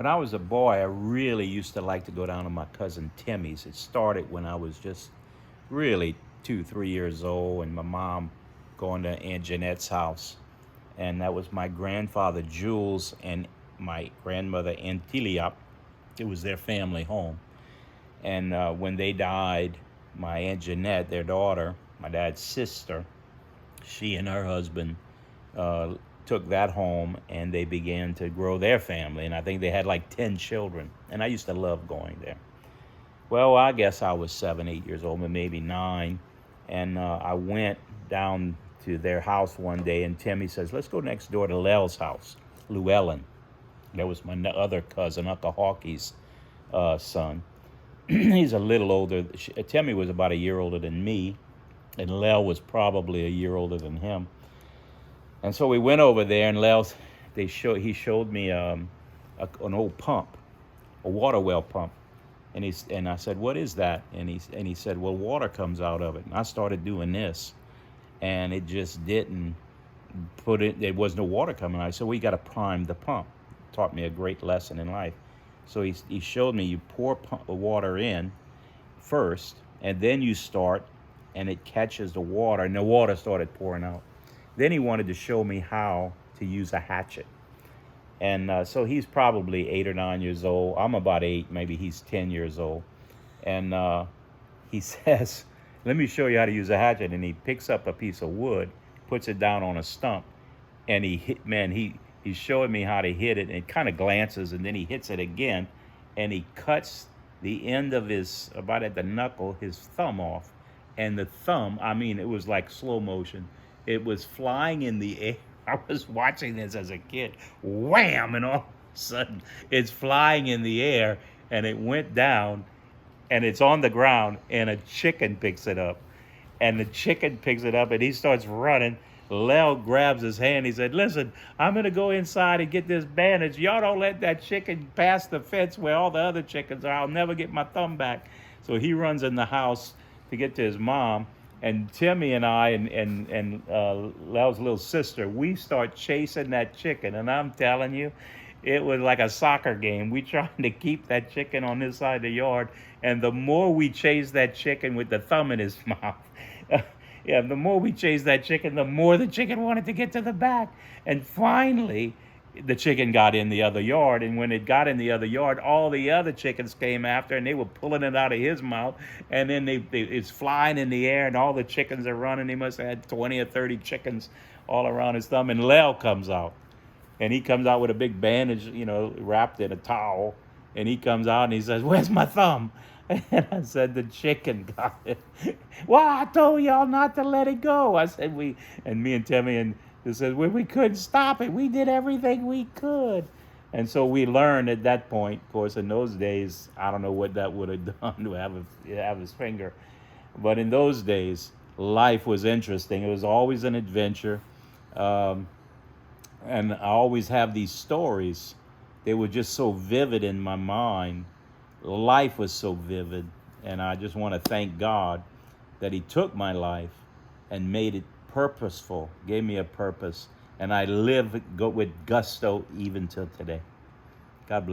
When I was a boy, I really used to like to go down to my cousin Timmy's. It started when I was just really 2, 3 years old, and my mom going to Aunt Jeanette's house. And that was my grandfather Jules and my grandmother Antiliop. It was their family home. And when they died, my Aunt Jeanette, their daughter, my dad's sister, she and her husband uh, took that home and they began to grow their family. And I think they had like 10 children. And I used to love going there. Well, I guess I was 7, 8 years old, maybe 9. And I went down to their house one day, and Timmy says, let's go next door to Lel's house, Llewellyn. That was my other cousin, Uncle Hawkey's son. He's a little older. Timmy was about a year older than me, and Lel was probably a year older than him. And so we went over there, and he showed me an old pump, a water well pump. And I said, what is that? And he said, well, water comes out of it. And I started doing this, and it just didn't there was no water coming out. So we got to prime the pump. Taught me a great lesson in life. So he showed me you pour water in first, and then you start, and it catches the water, and the water started pouring out. Then he wanted to show me how to use a hatchet. And so he's probably 8 or 9 years old. I'm about 8, maybe he's 10 years old. And he says, let me show you how to use a hatchet. And he picks up a piece of wood, puts it down on a stump, and he's showing me how to hit it. And it kind of glances, and then he hits it again, and he cuts the end of about at the knuckle, his thumb off. And the thumb, I mean, it was like slow motion. It was flying in the air. I was watching this as a kid. Wham! And all of a sudden, it's flying in the air, and it went down, and it's on the ground, and a chicken picks it up. And the chicken picks it up, and he starts running. Lel grabs his hand. He said, listen, I'm going to go inside and get this bandage. Y'all don't let that chicken pass the fence where all the other chickens are. I'll never get my thumb back. So he runs in the house to get to his mom. And Timmy and I and Lel's little sister, we start chasing that chicken. And I'm telling you, it was like a soccer game. We trying to keep that chicken on this side of the yard. And the more we chased that chicken with the thumb in his mouth, the more we chased that chicken, the more the chicken wanted to get to the back. And finally, the chicken got in the other yard, and when it got in the other yard, all the other chickens came after, and they were pulling it out of his mouth, and then it's flying in the air, and all the chickens are running. He must have had 20 or 30 chickens all around his thumb, and Lel comes out, and he comes out with a big bandage, wrapped in a towel, and he comes out, and he says, where's my thumb? And I said, the chicken got it. Well, I told y'all not to let it go. I said, me and Timmy, and it says, well, we couldn't stop it. We did everything we could. And so we learned at that point, of course, in those days, I don't know what that would have done to have his finger. But in those days, life was interesting. It was always an adventure. And I always have these stories. They were just so vivid in my mind. Life was so vivid. And I just want to thank God that he took my life and made it purposeful, gave me a purpose, and I live with gusto even till today. God bless.